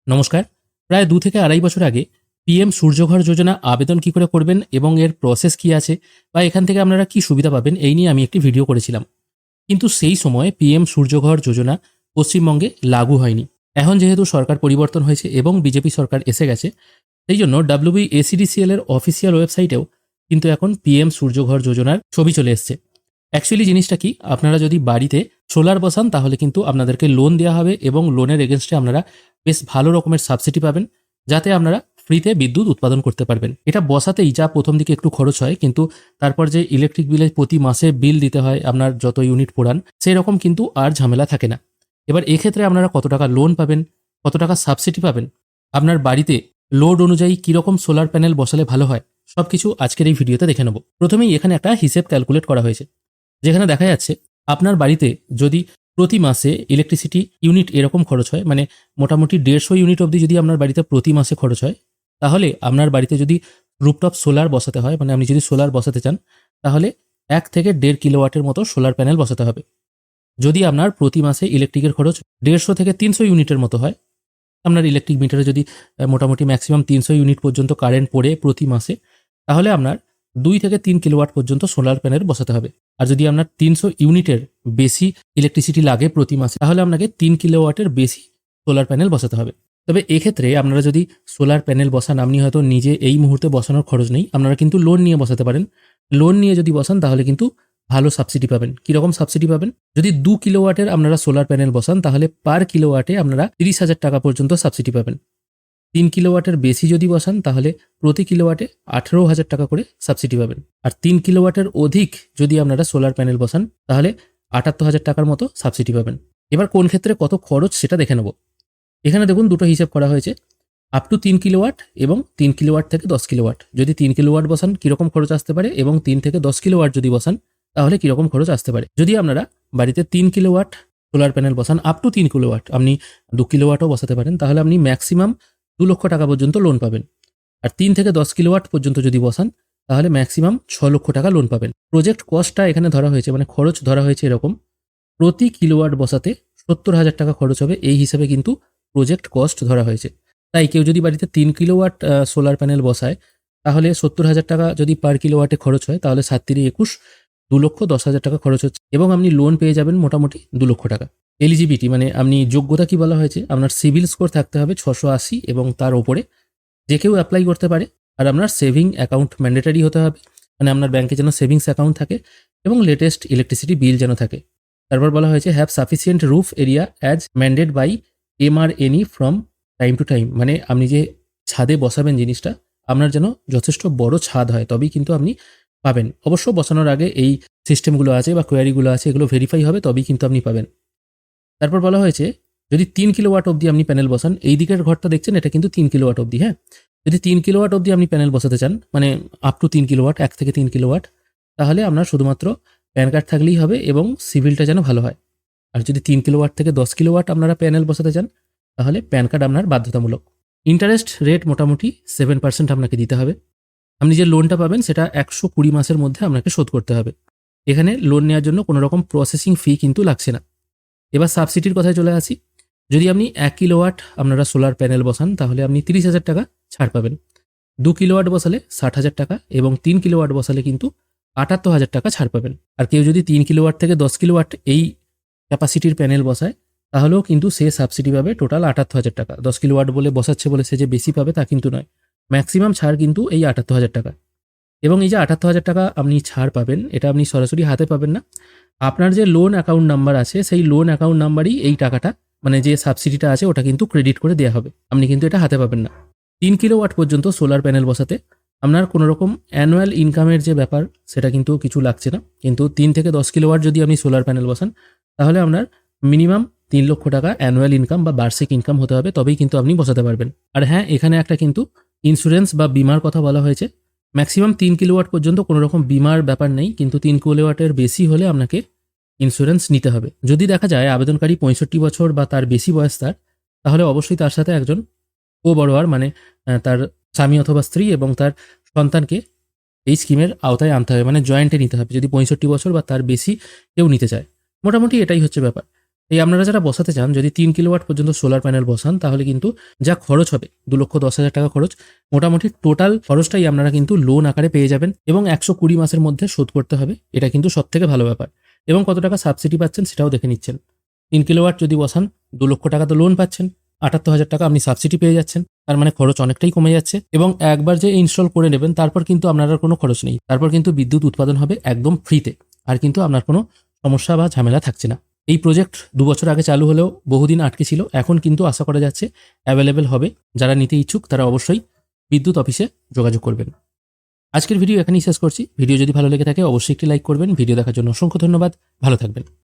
নমস্কার। প্রায় 2 থেকে আড়াই বছর আগে পিএম সূর্যঘর যোজনা আবেদন কি করে করবেন এবং এর প্রসেস কি আছে বা এখান থেকে আপনারা কি সুবিধা পাবেন এই নিয়ে আমি একটি ভিডিও করেছিলাম। কিন্তু সেই সময় পিএম সূর্যঘর যোজনা পশ্চিমবঙ্গে লাগু হয়নি। এখন যেহেতু সরকার পরিবর্তন হয়েছে এবং বিজেপি সরকার এসে গেছে, সেই জন্য WBACDCL এর অফিসিয়াল ওয়েবসাইটেও কিন্তু এখন পিএম সূর্যঘর যোজনার ছবি চলে এসছে। অ্যাকচুয়ালি জিনিসটা কি, আপনারা যদি বাড়িতে সোলার বসান তাহলে কিন্তু আপনাদেরকে লোন দেওয়া হবে এবং লোনের এগেনস্টে আপনারা বেশ ভালো রকমের সাবসিডি পাবেন, যাতে আপনারা ফ্রিতে বিদ্যুৎ উৎপাদন করতে পারবেন। এটা বসাতেই যা প্রথম দিকে একটু খরচ হয়, কিন্তু তারপর যে ইলেকট্রিক বিলে প্রতি মাসে বিল দিতে হয় আপনার যত ইউনিট পোড়ান, সেই রকম কিন্তু আর ঝামেলা থাকে না। এবার এক্ষেত্রে আপনারা কত টাকা লোন পাবেন, কত টাকা সাবসিডি পাবেন, আপনার বাড়িতে লোড অনুযায়ী কীরকম সোলার প্যানেল বসালে ভালো হয়, সবকিছু আজকের এই ভিডিওতে দেখে নেব। প্রথমেই এখানে একটা হিসেব ক্যালকুলেট করা হয়েছে, যেখানে দেখা যাচ্ছে আপনার বাড়িতে যদি প্রতি মাসে ইলেকট্রিসিটি ইউনিট এরকম খরচ হয়, মানে মোটামুটি 150 ইউনিট অবধি যদি আপনার বাড়িতে প্রতি মাসে খরচ হয়, তাহলে আপনার বাড়িতে যদি রুফটপ সোলার বসাতে হয়, মানে আপনি যদি সোলার বসাতে চান, তাহলে 1 থেকে 1.5 কিলোওয়াটের মতো সোলার প্যানেল বসাতে হবে। যদি আপনার প্রতি মাসে ইলেকট্রিকের খরচ 150 থেকে 300 ইউনিটের মতো হয়, আপনার ইলেকট্রিক মিটারে যদি মোটামুটি ম্যাক্সিমাম 300 ইউনিট পর্যন্ত কারেন্ট পড়ে প্রতি মাসে, তাহলে আপনার 2 থেকে 3 কিলোওয়াট পর্যন্ত সোলার প্যানেল বসাতে হবে। আর যদি আপনার 300 ইউনিটের বেশি ইলেকট্রিসিটি লাগে প্রতি মাসে, তাহলে আপনাকে 3 কিলোওয়াটের বেশি সোলার প্যানেল বসাতে হবে। তবে এক্ষেত্রে আপনারা যদি সোলার প্যানেল বসান, আপনি হয়তো নিজে এই মুহূর্তে বসানোর খরচ নেই, আপনারা কিন্তু লোন নিয়ে বসাতে পারেন। লোন নিয়ে যদি বসান তাহলে কিন্তু ভালো সাবসিডি পাবেন। কীরকম সাবসিডি পাবেন? যদি 2 কিলোওয়াটের আপনারা সোলার প্যানেল বসান, তাহলে পার কিলোওয়াটে আপনারা 30,000 টাকা পর্যন্ত সাবসিডি পাবেন। 3 কিলোওয়াটের বেশি যদি বসান, তাহলে প্রতি কিলোওয়াটে 18,000 টাকা করে সাবসিডি পাবেন। আর 3 কিলোওয়াটের অধিক যদি আপনারা সোলার প্যানেল বসান, তাহলে 78,000 টাকার মতো সাবসিডি পাবেন। এবার কোন ক্ষেত্রে কত খরচ সেটা দেখে নেব। এখানে দেখুন দুটো হিসাব করা হয়েছে, আপ টু 3 কিলোওয়াট এবং 3 কিলোওয়াট থেকে 10 কিলোওয়াট। যদি 3 কিলোওয়াট বসান কীরকম খরচ আসতে পারে, এবং 3 থেকে 10 কিলোওয়াট যদি বসান তাহলে কীরকম খরচ আসতে পারে। যদি আপনারা বাড়িতে 3 কিলোওয়াট সোলার প্যানেল বসান, আপ টু 3 কিলোওয়াট, আপনি 2 কিলোওয়াটও বসাতে পারেন, তাহলে আপনি ম্যাক্সিমাম 2 লক্ষ টাকা পর্যন্ত লোন পাবেন। আর 3 থেকে 10 কিলোওয়াট পর্যন্ত যদি বসান, তাহলে ম্যাক্সিমাম 6 লক্ষ টাকা লোন পাবেন। প্রজেক্ট কস্টটা এখানে ধরা হয়েছে, মানে খরচ ধরা হয়েছে এরকম, প্রতি কিলোওয়াট বসাতে 70,000 টাকা খরচ হবে, এই হিসাবে কিন্তু প্রজেক্ট কস্ট ধরা হয়েছে। তাই কেউ যদি বাড়িতে 3 কিলোওয়াট সোলার প্যানেল বসায়, তাহলে 70,000 টাকা যদি পার কিলোওয়াটে খরচ হয়, তাহলে 7×3=21, 2,10,000 টাকা খরচ হচ্ছে, এবং আপনি লোন পেয়ে যাবেন মোটামুটি 2 লক্ষ টাকা। এলিজিবিলিটি মানে আপনি যোগ্যতা কি বলা হয়েছে, আপনার সিভিল স্কোর থাকতে হবে 680 এবং তার ওপরে, যে কেউ অ্যাপ্লাই করতে পারে। আর আপনার সেভিং অ্যাকাউন্ট ম্যান্ডেটারি হতে হবে, মানে আপনার ব্যাংকে যেন সেভিংস অ্যাকাউন্ট থাকে এবং লেটেস্ট ইলেকট্রিসিটি বিল যেন থাকে। তারপর বলা হয়েছে have sufficient roof area as mandated by MRNE from time to time, মানে আপনি যে ছাদে বসাবেন জিনিসটা, আপনার যেন যথেষ্ট বড় ছাদ হয়, তবেই কিন্তু আপনি পাবেন। অবশ্য বসানোর আগে এই সিস্টেমগুলো আছে বা কোয়ারিগুলো আছে, এগুলো ভেরিফাই হবে, তবেই কিন্তু আপনি পাবেন। তারপর বলা হয়েছে যদি 3 কিলোওয়াট অবধি আপনি প্যানেল বসান, এই দিকের ঘরটা দেখছেন এটা কিন্তু 3 কিলোওয়াট অবধি, হ্যাঁ, যদি 3 কিলোওয়াট অবধি আপনি প্যানেল বসাতে চান, মানে আপ টু 3 কিলোওয়াট, 1 থেকে 3 কিলোওয়াট, তাহলে আপনার শুধুমাত্র প্যান কার্ড থাকলেই হবে এবং সিভিলটা যেন ভালো হয়। আর যদি 3 কিলোওয়াট থেকে 10 কিলোওয়াট আপনারা প্যানেল বসাতে চান, তাহলে প্যান কার্ড আপনার বাধ্যতামূলক। ইন্টারেস্ট রেট মোটামুটি 7% আপনাকে দিতে হবে। আপনি যে লোনটা পাবেন সেটা 120 মাসের মধ্যে আপনাকে শোধ করতে হবে। এখানে লোন নেওয়ার জন্য কোনো রকম প্রসেসিং ফি কিন্তু লাগছে না। এবার সাবসিডির কথায় চলে আসি। যদি আপনি 1 কিলোওয়াট আপনারা সোলার প্যানেল বসান, তাহলে আপনি 30,000 টাকা ছাড় পাবেন। 2 কিলোওয়াট বসালে 60,000 টাকা এবং 3 কিলোওয়াট বসালে কিন্তু 78,000 টাকা ছাড় পাবেন। আর কেউ যদি 3 কিলোওয়াট থেকে 10 কিলোওয়াট এই ক্যাপাসিটির প্যানেল বসায়, তাহলেও কিন্তু সে সাবসিডি পাবে টোটাল 78,000 টাকা। 10 কিলোওয়াট বলে বসাচ্ছে বলে সে যে বেশি পাবে তা কিন্তু নয়, ম্যাক্সিমাম ছাড় কিন্তু এই 78,000 টাকা। এবং এই যে 78,000 টাকা আপনি ছাড় পাবেন, এটা আপনি সরাসরি হাতে পাবেন না, আপনার যে লোন অ্যাকাউন্ট নাম্বার আছে সেই লোন অ্যাকাউন্ট নাম্বারই এই টাকাটা, মানে যে সাবসিডিটা আছে ওটা কিন্তু ক্রেডিট করে দেওয়া হবে, আপনি কিন্তু এটা হাতে পাবেন না। 3 কিলোওয়াট পর্যন্ত সোলার প্যানেল বসাতে আপনার কোনো রকম অ্যানুয়াল ইনকামের যে ব্যাপার সেটা কিন্তু কিছু লাগছে না, কিন্তু 3 থেকে 10 কিলোওয়াট যদি আপনি সোলার প্যানেল বসান, তাহলে আপনার মিনিমাম 3 লক্ষ টাকা অ্যানুয়াল ইনকাম বা বার্ষিক ইনকাম হতে হবে, তবেই কিন্তু আপনি বসাতে পারবেন। আর হ্যাঁ, এখানে একটা কিন্তু ইন্স্যুরেন্স বা বিমার কথা বলা হয়েছে। ম্যাক্সিমাম 3 কিলোওয়াট পর্যন্ত কোনো রকম বিমার ব্যাপার নেই, কিন্তু 3 কিলোওয়াটের বেশি হলে আপনাকে ইন্স্যুরেন্স নিতে হবে। যদি দেখা যায় আবেদনকারী 65 বছর বা তার বেশি বয়স তার, তাহলে অবশ্যই তার সাথে একজন বড়োয়ার, মানে তার স্বামী অথবা স্ত্রী এবং তার সন্তানকে এই স্কিমের আওতায় আনতে হবে, মানে জয়েন্টে নিতে হবে, যদি 65 বছর বা তার বেশি কেউ নিতে চায়। মোটামুটি এটাই হচ্ছে ব্যাপার। এই আপনারা যারা বসাতে চান, যদি 3 কিলোওয়াট পর্যন্ত সোলার প্যানেল বসান, তাহলে কিন্তু যা খরচ হবে 2,10,000 টাকা খরচ, মোটামুটি টোটাল খরচটাই আপনারা কিন্তু লোন আকারে পেয়ে যাবেন এবং 120 মাসের মধ্যে শোধ করতে হবে। এটা কিন্তু সবথেকে ভালো ব্যাপার। এবং কত টাকা সাবসিডি পাচ্ছেন সেটাও দেখে নিচ্ছেন। 3 কিলোওয়াট যদি বসান, 2 লক্ষ টাকা তো লোন পাচ্ছেন, 78,000 টাকা আপনি সাবসিডি পেয়ে যাচ্ছেন। তার মানে খরচ অনেকটাই কমে যাচ্ছে এবং একবার যে ইনস্টল করে নেবেন তারপর কিন্তু আপনার আর কোনো খরচ নেই। তারপর কিন্তু বিদ্যুৎ উৎপাদন হবে একদম ফ্রিতে, আর কিন্তু আপনার কোনো সমস্যা বা ঝামেলা থাকছে না। এই প্রজেক্ট 2 বছর আগে চালু হলেও বহুদিন আটকে ছিল, এখন কিন্তু আশা করা যাচ্ছে অ্যাভেলেবেল হবে। যারা নিতে ইচ্ছুক তারা অবশ্যই বিদ্যুৎ অফিসে যোগাযোগ করবেন। আজকের ভিডিও এখানেই শেষ করছি। ভিডিও যদি ভালো লেগে থাকে অবশ্যই একটি লাইক করবেন। ভিডিও দেখার জন্য অসংখ্য ধন্যবাদ। ভালো থাকবেন।